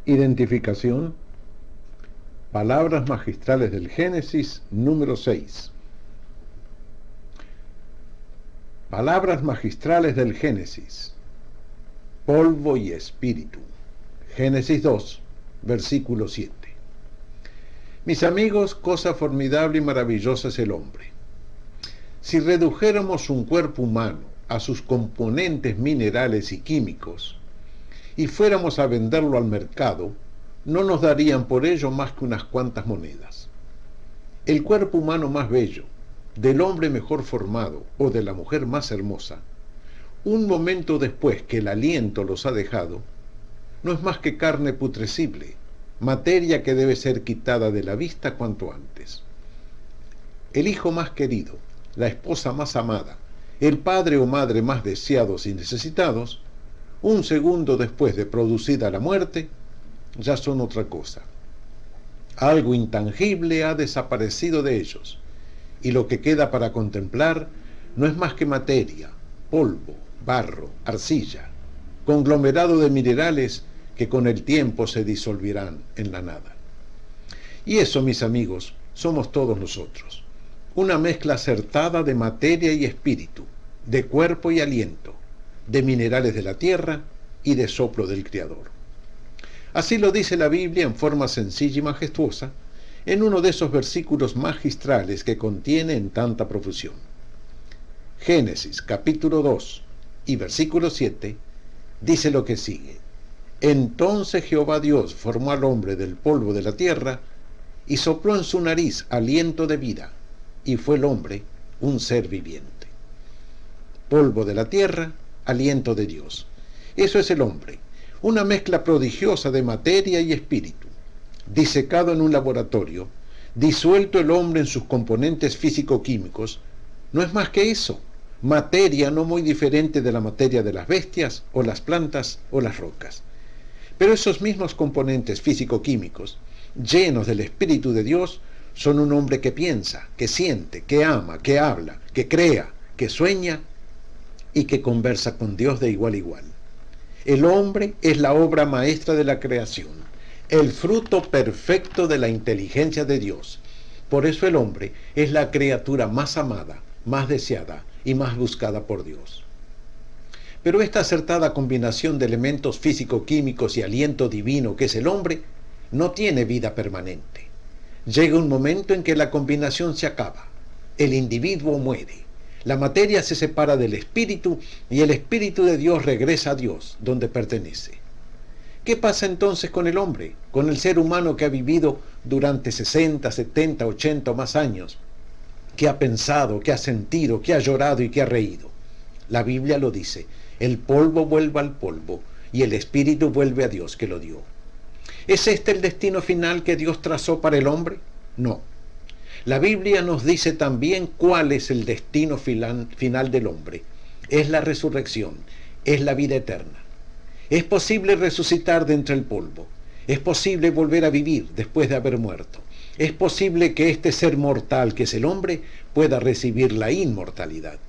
Identificación. Palabras magistrales del Génesis, número 6. Palabras magistrales del Génesis. Polvo y espíritu. Génesis 2, versículo 7. Mis amigos, cosa formidable y maravillosa es el hombre. Si redujéramos un cuerpo humano a sus componentes minerales y químicos y fuéramos a venderlo al mercado, no nos darían por ello más que unas cuantas monedas. El cuerpo humano más bello, del hombre mejor formado o de la mujer más hermosa, un momento después que el aliento los ha dejado, no es más que carne putrescible, materia que debe ser quitada de la vista cuanto antes. El hijo más querido, la esposa más amada, el padre o madre más deseados y necesitados, un segundo después de producida la muerte, ya son otra cosa. Algo intangible ha desaparecido de ellos, y lo que queda para contemplar no es más que materia, polvo, barro, arcilla, conglomerado de minerales que con el tiempo se disolverán en la nada. Y eso, mis amigos, somos todos nosotros. Una mezcla acertada de materia y espíritu, de cuerpo y aliento, de minerales de la tierra y de soplo del Creador. Así lo dice la Biblia en forma sencilla y majestuosa, en uno de esos versículos magistrales que contiene en tanta profusión. Génesis capítulo 2 y versículo 7 dice lo que sigue. Entonces Jehová Dios formó al hombre del polvo de la tierra y sopló en su nariz aliento de vida, y fue el hombre un ser viviente. Polvo de la tierra, aliento de Dios. Eso es el hombre, una mezcla prodigiosa de materia y espíritu, disecado en un laboratorio, disuelto el hombre en sus componentes físico-químicos, no es más que eso, materia no muy diferente de la materia de las bestias, o las plantas, o las rocas. Pero esos mismos componentes físico-químicos, llenos del Espíritu de Dios, son un hombre que piensa, que siente, que ama, que habla, que crea, que sueña y que conversa con Dios de igual a igual. El hombre es la obra maestra de la creación, el fruto perfecto de la inteligencia de Dios. Por eso el hombre es la criatura más amada, más deseada y más buscada por Dios. Pero esta acertada combinación de elementos físico-químicos y aliento divino que es el hombre, no tiene vida permanente. Llega un momento en que la combinación se acaba, el individuo muere, la materia se separa del espíritu y el espíritu de Dios regresa a Dios, donde pertenece. ¿Qué pasa entonces con el hombre, con el ser humano que ha vivido durante 60, 70, 80 o más años, que ha pensado, que ha sentido, que ha llorado y que ha reído? La Biblia lo dice, el polvo vuelve al polvo y el espíritu vuelve a Dios que lo dio. ¿Es este el destino final que Dios trazó para el hombre? No. La Biblia nos dice también cuál es el destino final del hombre. Es la resurrección, es la vida eterna. Es posible resucitar de entre el polvo. Es posible volver a vivir después de haber muerto. Es posible que este ser mortal que es el hombre pueda recibir la inmortalidad.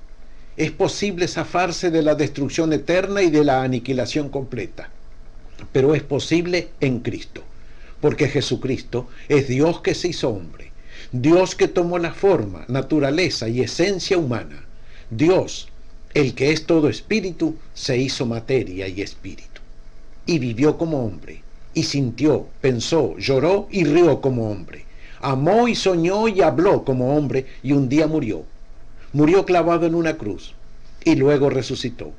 Es posible zafarse de la destrucción eterna y de la aniquilación completa. Pero es posible en Cristo, porque Jesucristo es Dios que se hizo hombre, Dios que tomó la forma, naturaleza y esencia humana. Dios, el que es todo espíritu, se hizo materia y espíritu. Y vivió como hombre, y sintió, pensó, lloró y rió como hombre. Amó y soñó y habló como hombre, y un día murió. Murió clavado en una cruz, y luego resucitó.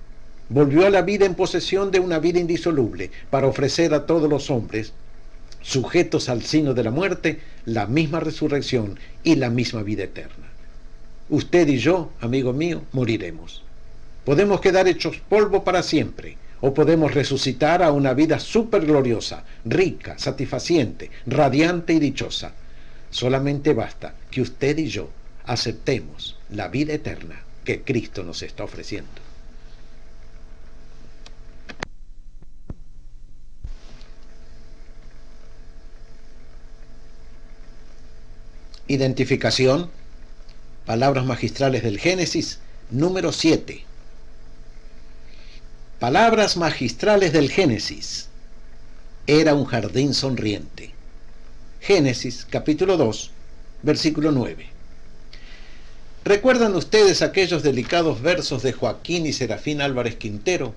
Volvió a la vida en posesión de una vida indisoluble, para ofrecer a todos los hombres, sujetos al signo de la muerte, la misma resurrección y la misma vida eterna. Usted y yo, amigo mío, moriremos. Podemos quedar hechos polvo para siempre, o podemos resucitar a una vida supergloriosa, rica, satisfaciente, radiante y dichosa. Solamente basta que usted y yo aceptemos la vida eterna que Cristo nos está ofreciendo. Identificación. Palabras magistrales del Génesis, número 7. Palabras magistrales del Génesis. Era un jardín sonriente. Génesis capítulo 2, versículo 9. ¿Recuerdan ustedes aquellos delicados versos de Joaquín y Serafín Álvarez Quintero?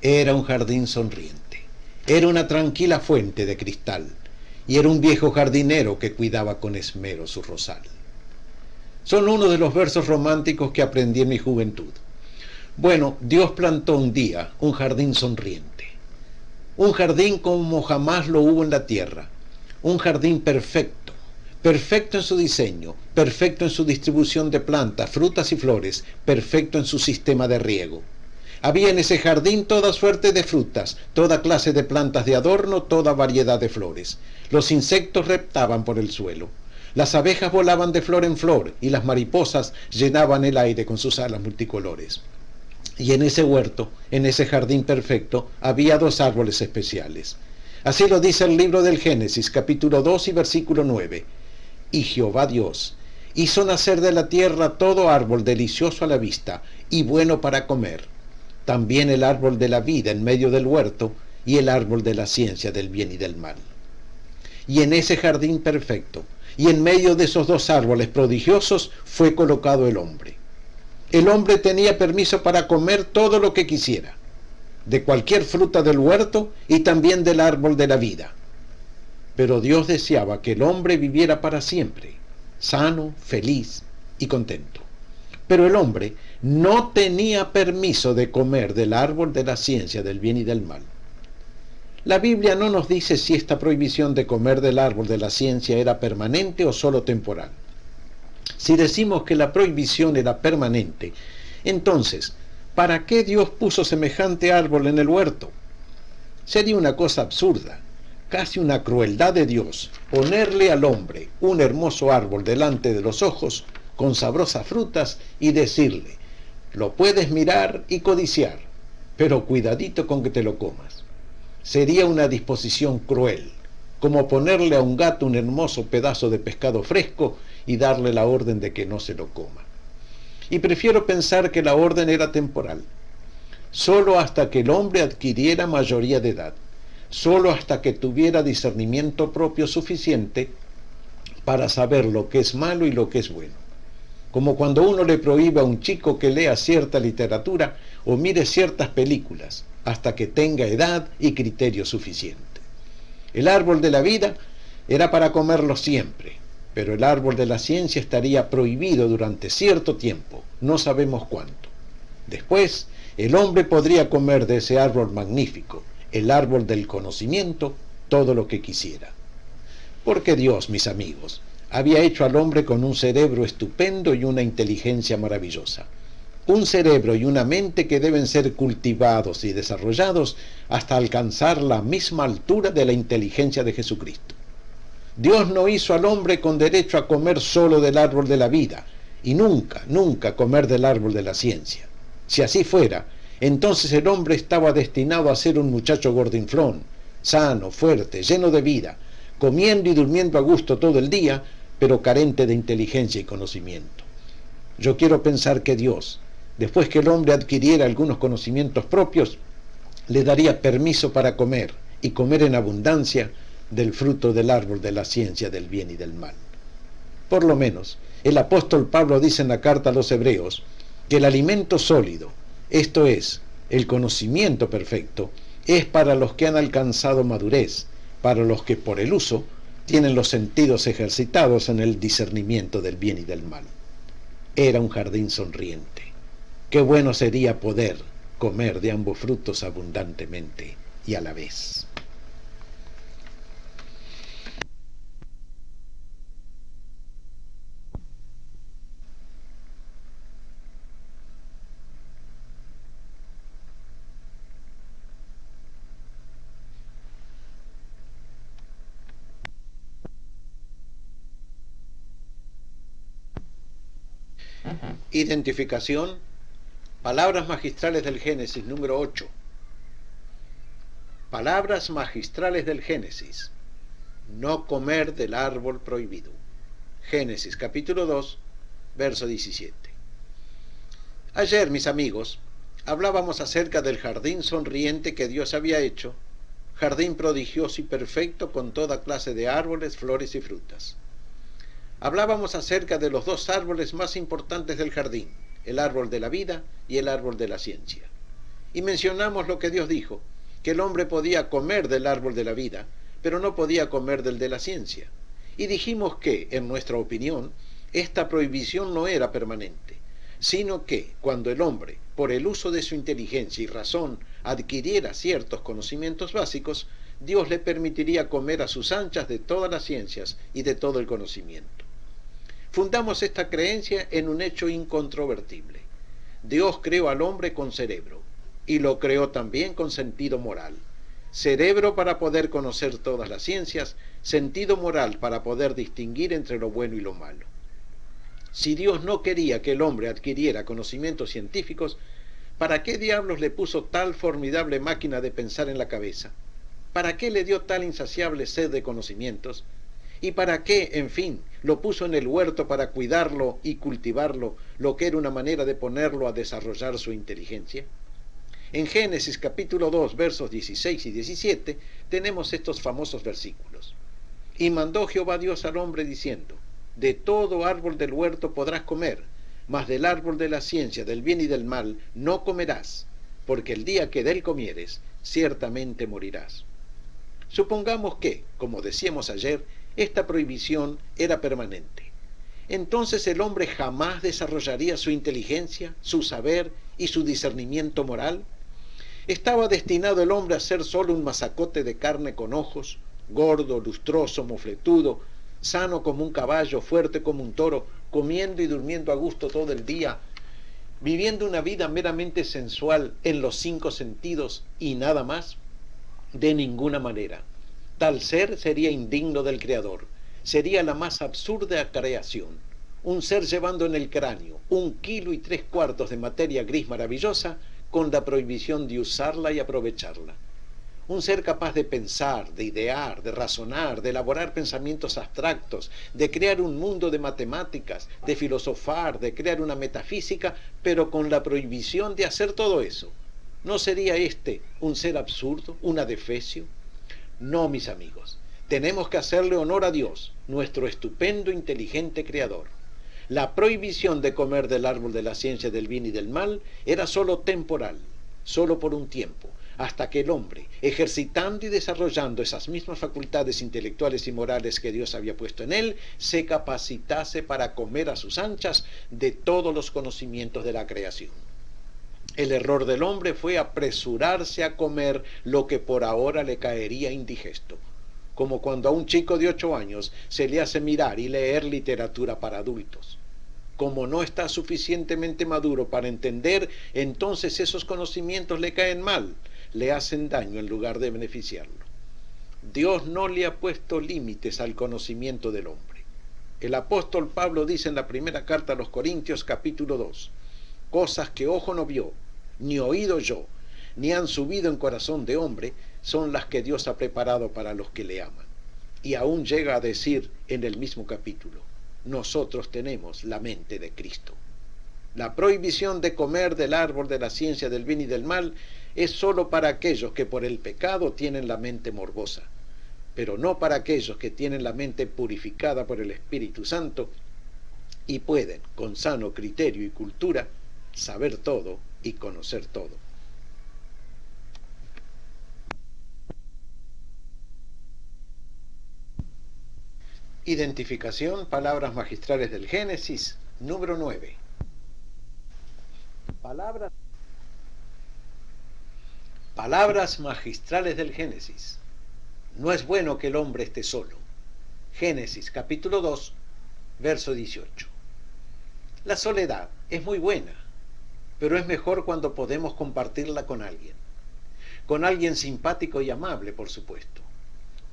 Era un jardín sonriente. Era una tranquila fuente de cristal. Y era un viejo jardinero que cuidaba con esmero su rosal. Son uno de los versos románticos que aprendí en mi juventud. Bueno, Dios plantó un día un jardín sonriente. Un jardín como jamás lo hubo en la tierra. Un jardín perfecto. Perfecto en su diseño, perfecto en su distribución de plantas, frutas y flores, perfecto en su sistema de riego. Había en ese jardín toda suerte de frutas, toda clase de plantas de adorno, toda variedad de flores. Los insectos reptaban por el suelo. Las abejas volaban de flor en flor y las mariposas llenaban el aire con sus alas multicolores. Y en ese huerto, en ese jardín perfecto, había dos árboles especiales. Así lo dice el libro del Génesis, capítulo 2 y versículo 9. Y Jehová Dios hizo nacer de la tierra todo árbol delicioso a la vista y bueno para comer, también el árbol de la vida en medio del huerto y el árbol de la ciencia del bien y del mal. Y en ese jardín perfecto, y en medio de esos dos árboles prodigiosos, fue colocado el hombre. El hombre tenía permiso para comer todo lo que quisiera, de cualquier fruta del huerto y también del árbol de la vida. Pero Dios deseaba que el hombre viviera para siempre, sano, feliz y contento. Pero el hombre no tenía permiso de comer del árbol de la ciencia del bien y del mal. La Biblia no nos dice si esta prohibición de comer del árbol de la ciencia era permanente o solo temporal. Si decimos que la prohibición era permanente, entonces, ¿para qué Dios puso semejante árbol en el huerto? Sería una cosa absurda, casi una crueldad de Dios, ponerle al hombre un hermoso árbol delante de los ojos con sabrosas frutas y decirle, lo puedes mirar y codiciar, pero cuidadito con que te lo comas. Sería una disposición cruel, como ponerle a un gato un hermoso pedazo de pescado fresco y darle la orden de que no se lo coma. Y prefiero pensar que la orden era temporal, solo hasta que el hombre adquiriera mayoría de edad, solo hasta que tuviera discernimiento propio suficiente para saber lo que es malo y lo que es bueno. Como cuando uno le prohíbe a un chico que lea cierta literatura o mire ciertas películas, hasta que tenga edad y criterio suficiente. El árbol de la vida era para comerlo siempre, pero el árbol de la ciencia estaría prohibido durante cierto tiempo, no sabemos cuánto. Después, el hombre podría comer de ese árbol magnífico, el árbol del conocimiento, todo lo que quisiera. Porque Dios, mis amigos, había hecho al hombre con un cerebro estupendo y una inteligencia maravillosa. Un cerebro y una mente que deben ser cultivados y desarrollados hasta alcanzar la misma altura de la inteligencia de Jesucristo. Dios no hizo al hombre con derecho a comer solo del árbol de la vida y nunca, nunca comer del árbol de la ciencia. Si así fuera, entonces el hombre estaba destinado a ser un muchacho gordinflón, sano, fuerte, lleno de vida, comiendo y durmiendo a gusto todo el día, pero carente de inteligencia y conocimiento. Yo quiero pensar que Dios, después que el hombre adquiriera algunos conocimientos propios, le daría permiso para comer, y comer en abundancia, del fruto del árbol de la ciencia del bien y del mal. Por lo menos, el apóstol Pablo dice en la carta a los Hebreos que el alimento sólido, esto es, el conocimiento perfecto, es para los que han alcanzado madurez, para los que por el uso tienen los sentidos ejercitados en el discernimiento del bien y del mal. Era un jardín sonriente. Qué bueno sería poder comer de ambos frutos abundantemente y a la vez. Identificación. Palabras magistrales del Génesis, número 8. Palabras magistrales del Génesis. No comer del árbol prohibido. Génesis, capítulo 2, verso 17. Ayer, mis amigos, hablábamos acerca del jardín sonriente que Dios había hecho, jardín prodigioso y perfecto con toda clase de árboles, flores y frutas. Hablábamos acerca de los dos árboles más importantes del jardín, el árbol de la vida y el árbol de la ciencia. Y mencionamos lo que Dios dijo, que el hombre podía comer del árbol de la vida, pero no podía comer del de la ciencia. Y dijimos que, en nuestra opinión, esta prohibición no era permanente, sino que cuando el hombre, por el uso de su inteligencia y razón, adquiriera ciertos conocimientos básicos, Dios le permitiría comer a sus anchas de todas las ciencias y de todo el conocimiento. Fundamos esta creencia en un hecho incontrovertible. Dios creó al hombre con cerebro, y lo creó también con sentido moral. Cerebro para poder conocer todas las ciencias, sentido moral para poder distinguir entre lo bueno y lo malo. Si Dios no quería que el hombre adquiriera conocimientos científicos, ¿para qué diablos le puso tal formidable máquina de pensar en la cabeza? ¿Para qué le dio tal insaciable sed de conocimientos? ¿Y para qué, en fin, lo puso en el huerto para cuidarlo y cultivarlo, lo que era una manera de ponerlo a desarrollar su inteligencia? En Génesis capítulo 2, versos 16 y 17, tenemos estos famosos versículos. Y mandó Jehová Dios al hombre diciendo, de todo árbol del huerto podrás comer, mas del árbol de la ciencia, del bien y del mal, no comerás, porque el día que de él comieres, ciertamente morirás. Supongamos que, como decíamos ayer, esta prohibición era permanente. Entonces el hombre jamás desarrollaría su inteligencia, su saber y su discernimiento moral. ¿Estaba destinado el hombre a ser solo un mazacote de carne con ojos, gordo, lustroso, mofletudo, sano como un caballo, fuerte como un toro, comiendo y durmiendo a gusto todo el día, viviendo una vida meramente sensual en los 5 sentidos y nada más? De ninguna manera. Tal ser sería indigno del Creador, sería la más absurda creación. Un ser llevando en el cráneo 1,3 kilos de materia gris maravillosa con la prohibición de usarla y aprovecharla. Un ser capaz de pensar, de idear, de razonar, de elaborar pensamientos abstractos, de crear un mundo de matemáticas, de filosofar, de crear una metafísica, pero con la prohibición de hacer todo eso. ¿No sería este un ser absurdo, un adefesio? No, mis amigos, tenemos que hacerle honor a Dios, nuestro estupendo, inteligente Creador. La prohibición de comer del árbol de la ciencia del bien y del mal era solo temporal, solo por un tiempo, hasta que el hombre, ejercitando y desarrollando esas mismas facultades intelectuales y morales que Dios había puesto en él, se capacitase para comer a sus anchas de todos los conocimientos de la creación. El error del hombre fue apresurarse a comer lo que por ahora le caería indigesto, como cuando a un chico de 8 años se le hace mirar y leer literatura para adultos. Como no está suficientemente maduro para entender, entonces esos conocimientos le caen mal, le hacen daño en lugar de beneficiarlo. Dios no le ha puesto límites al conocimiento del hombre. El apóstol Pablo dice en la primera carta a los Corintios capítulo 2, cosas que ojo no vio, ni oído yo, ni han subido en corazón de hombre, son las que Dios ha preparado para los que le aman. Y aún llega a decir en el mismo capítulo, nosotros tenemos la mente de Cristo. La prohibición de comer del árbol de la ciencia del bien y del mal es solo para aquellos que por el pecado tienen la mente morbosa, pero no para aquellos que tienen la mente purificada por el Espíritu Santo y pueden, con sano criterio y cultura, saber todo y conocer todo. Identificación, palabras magistrales del Génesis, número 9. Palabras magistrales del Génesis. No es bueno que el hombre esté solo. Génesis capítulo 2, verso 18. La soledad es muy buena, pero es mejor cuando podemos compartirla con alguien simpático y amable, por supuesto.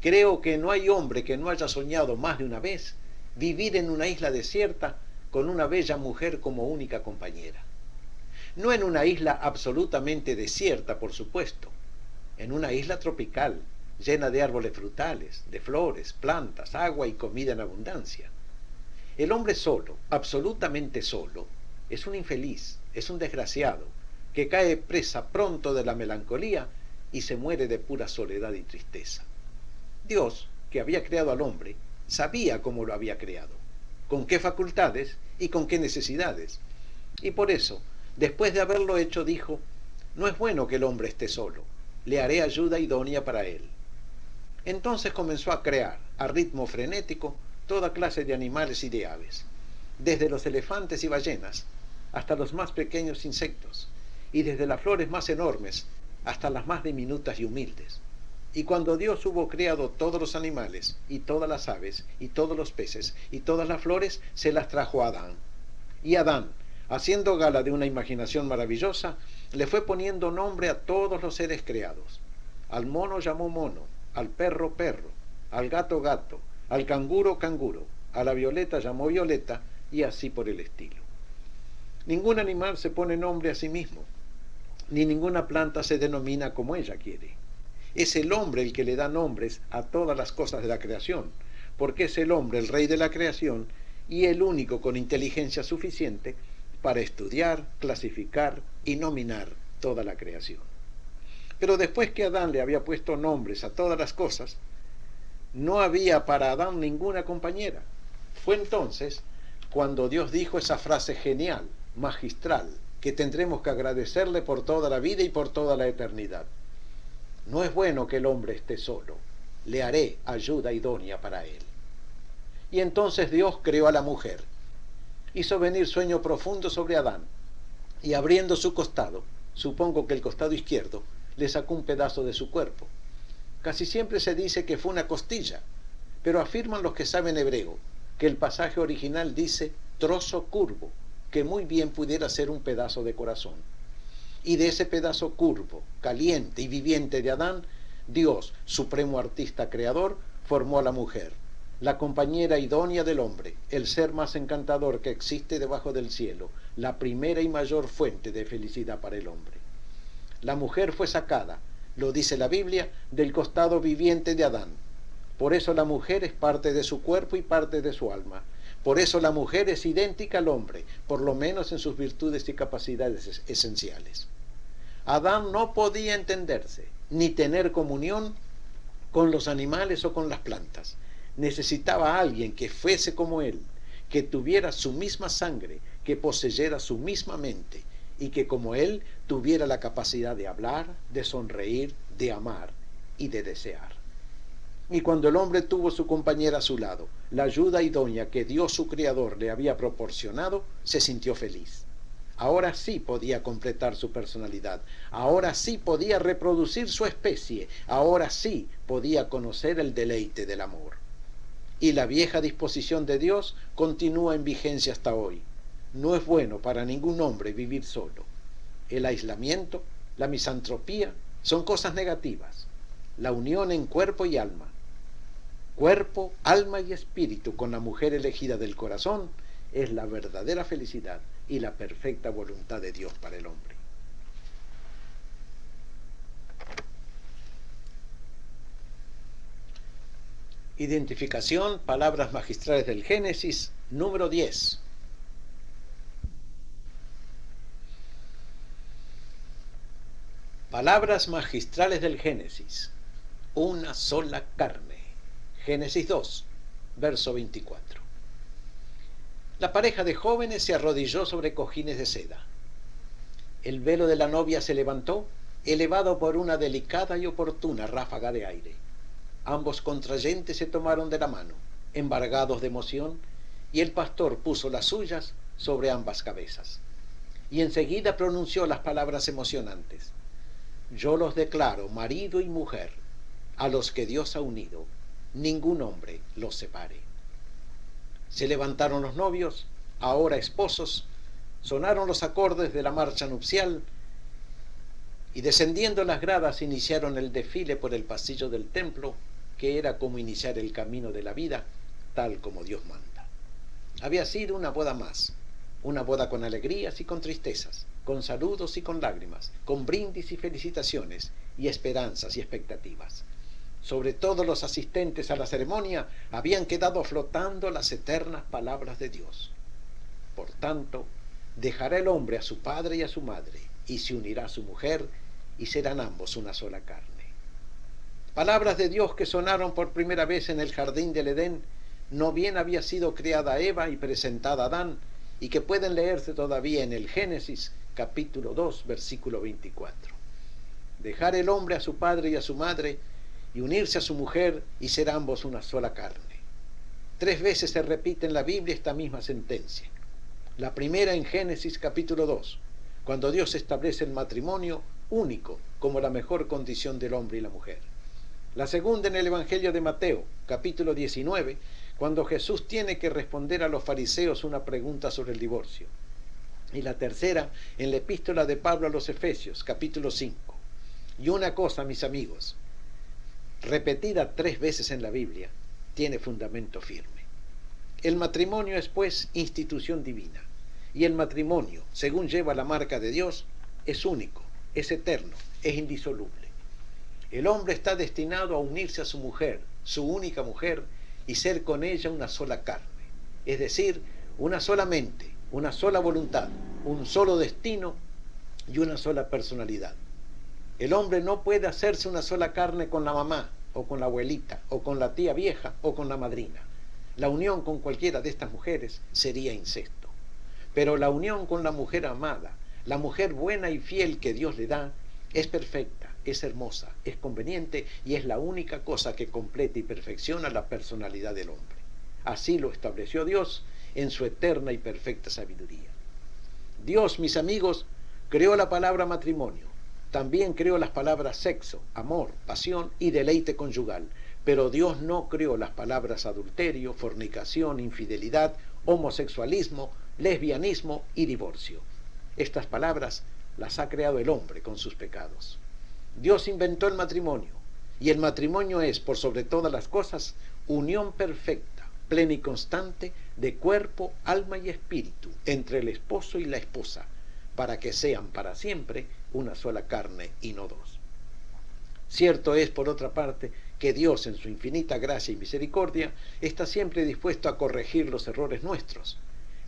Creo que no hay hombre que no haya soñado más de una vez vivir en una isla desierta con una bella mujer como única compañera. No en una isla absolutamente desierta, por supuesto, en una isla tropical, llena de árboles frutales, de flores, plantas, agua y comida en abundancia. El hombre solo, absolutamente solo, es un infeliz, es un desgraciado, que cae presa pronto de la melancolía y se muere de pura soledad y tristeza. Dios, que había creado al hombre, sabía cómo lo había creado, con qué facultades y con qué necesidades. Y por eso, después de haberlo hecho, dijo: no es bueno que el hombre esté solo, le haré ayuda idónea para él. Entonces comenzó a crear, a ritmo frenético, toda clase de animales y de aves, desde los elefantes y ballenas hasta los más pequeños insectos, y desde las flores más enormes hasta las más diminutas y humildes. Y cuando Dios hubo creado todos los animales, y todas las aves, y todos los peces, y todas las flores, se las trajo a Adán. Y Adán, haciendo gala de una imaginación maravillosa, le fue poniendo nombre a todos los seres creados. Al mono llamó mono, al perro perro, al gato gato, al canguro canguro, a la violeta llamó violeta, y así por el estilo. Ningún animal se pone nombre a sí mismo, ni ninguna planta se denomina como ella quiere. Es el hombre el que le da nombres a todas las cosas de la creación, porque es el hombre el rey de la creación y el único con inteligencia suficiente para estudiar, clasificar y nominar toda la creación. Pero después que Adán le había puesto nombres a todas las cosas, no había para Adán ninguna compañera. Fue entonces cuando Dios dijo esa frase genial, magistral, que tendremos que agradecerle por toda la vida y por toda la eternidad. No es bueno que el hombre esté solo, le haré ayuda idónea para él. Y entonces Dios creó a la mujer, hizo venir sueño profundo sobre Adán, y abriendo su costado, supongo que el costado izquierdo, le sacó un pedazo de su cuerpo. Casi siempre se dice que fue una costilla, pero afirman los que saben hebreo que el pasaje original dice trozo curvo, que muy bien pudiera ser un pedazo de corazón. Y de ese pedazo curvo, caliente y viviente de Adán, Dios, supremo artista creador, formó a la mujer, la compañera idónea del hombre, el ser más encantador que existe debajo del cielo, la primera y mayor fuente de felicidad para el hombre. La mujer fue sacada, lo dice la Biblia, del costado viviente de Adán. Por eso la mujer es parte de su cuerpo y parte de su alma. Por eso la mujer es idéntica al hombre, por lo menos en sus virtudes y capacidades esenciales. Adán no podía entenderse, ni tener comunión con los animales o con las plantas. Necesitaba a alguien que fuese como él, que tuviera su misma sangre, que poseyera su misma mente, y que como él tuviera la capacidad de hablar, de sonreír, de amar y de desear. Y cuando el hombre tuvo su compañera a su lado, la ayuda idónea que Dios su Creador le había proporcionado, se sintió feliz. Ahora sí podía completar su personalidad, ahora sí podía reproducir su especie, ahora sí podía conocer el deleite del amor. Y la vieja disposición de Dios continúa en vigencia hasta hoy. No es bueno para ningún hombre vivir solo. El aislamiento, la misantropía, son cosas negativas. La unión en cuerpo y alma, cuerpo, alma y espíritu con la mujer elegida del corazón, es la verdadera felicidad y la perfecta voluntad de Dios para el hombre. Identificación, palabras magistrales del Génesis, número 10. Palabras magistrales del Génesis. Una sola carne. Génesis 2, verso 24. La pareja de jóvenes se arrodilló sobre cojines de seda. El velo de la novia se levantó, elevado por una delicada y oportuna ráfaga de aire. Ambos contrayentes se tomaron de la mano, embargados de emoción, y el pastor puso las suyas sobre ambas cabezas. Y enseguida pronunció las palabras emocionantes: yo los declaro marido y mujer, a los que Dios ha unido, ningún hombre los separe. Se levantaron los novios, ahora esposos, sonaron los acordes de la marcha nupcial y descendiendo las gradas iniciaron el desfile por el pasillo del templo, que era como iniciar el camino de la vida, tal como Dios manda. Había sido una boda más, una boda con alegrías y con tristezas, con saludos y con lágrimas, con brindis y felicitaciones, y esperanzas y expectativas. Sobre todos los asistentes a la ceremonia habían quedado flotando las eternas palabras de Dios. Por tanto, dejará el hombre a su padre y a su madre, y se unirá a su mujer, y serán ambos una sola carne. Palabras de Dios que sonaron por primera vez en el jardín del Edén, no bien había sido creada Eva y presentada Adán, y que pueden leerse todavía en el Génesis capítulo 2, versículo 24. Dejar el hombre a su padre y a su madre, y unirse a su mujer, y ser ambos una sola carne. 3 veces se repite en la Biblia esta misma sentencia. La primera en Génesis capítulo 2, cuando Dios establece el matrimonio único como la mejor condición del hombre y la mujer. La segunda en el Evangelio de Mateo, capítulo 19, cuando Jesús tiene que responder a los fariseos una pregunta sobre el divorcio. Y la tercera en la epístola de Pablo a los Efesios, capítulo 5. Y una cosa, mis amigos, repetida 3 veces en la Biblia, tiene fundamento firme. El matrimonio es, pues, institución divina. Y el matrimonio, según lleva la marca de Dios, es único, es eterno, es indisoluble. El hombre está destinado a unirse a su mujer, su única mujer, y ser con ella una sola carne. Es decir, una sola mente, una sola voluntad, un solo destino y una sola personalidad. El hombre no puede hacerse una sola carne con la mamá, o con la abuelita, o con la tía vieja, o con la madrina. La unión con cualquiera de estas mujeres sería incesto. Pero la unión con la mujer amada, la mujer buena y fiel que Dios le da, es perfecta, es hermosa, es conveniente y es la única cosa que completa y perfecciona la personalidad del hombre. Así lo estableció Dios en su eterna y perfecta sabiduría. Dios, mis amigos, creó la palabra matrimonio. También creó las palabras sexo, amor, pasión y deleite conyugal. Pero Dios no creó las palabras adulterio, fornicación, infidelidad, homosexualismo, lesbianismo y divorcio. Estas palabras las ha creado el hombre con sus pecados. Dios inventó el matrimonio, y el matrimonio es, por sobre todas las cosas, unión perfecta, plena y constante de cuerpo, alma y espíritu entre el esposo y la esposa, para que sean para siempre una sola carne y no dos. Cierto es, por otra parte, que Dios, en su infinita gracia y misericordia, está siempre dispuesto a corregir los errores nuestros.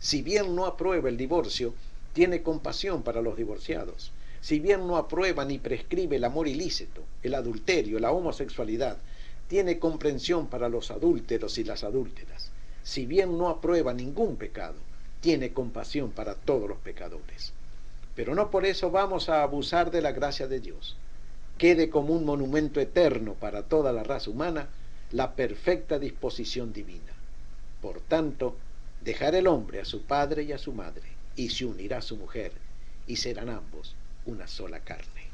Si bien no aprueba el divorcio, tiene compasión para los divorciados. Si bien no aprueba ni prescribe el amor ilícito, el adulterio, la homosexualidad, tiene comprensión para los adúlteros y las adúlteras. Si bien no aprueba ningún pecado, tiene compasión para todos los pecadores. Pero no por eso vamos a abusar de la gracia de Dios. Quede como un monumento eterno para toda la raza humana la perfecta disposición divina. Por tanto, dejará el hombre a su padre y a su madre, y se unirá a su mujer, y serán ambos una sola carne.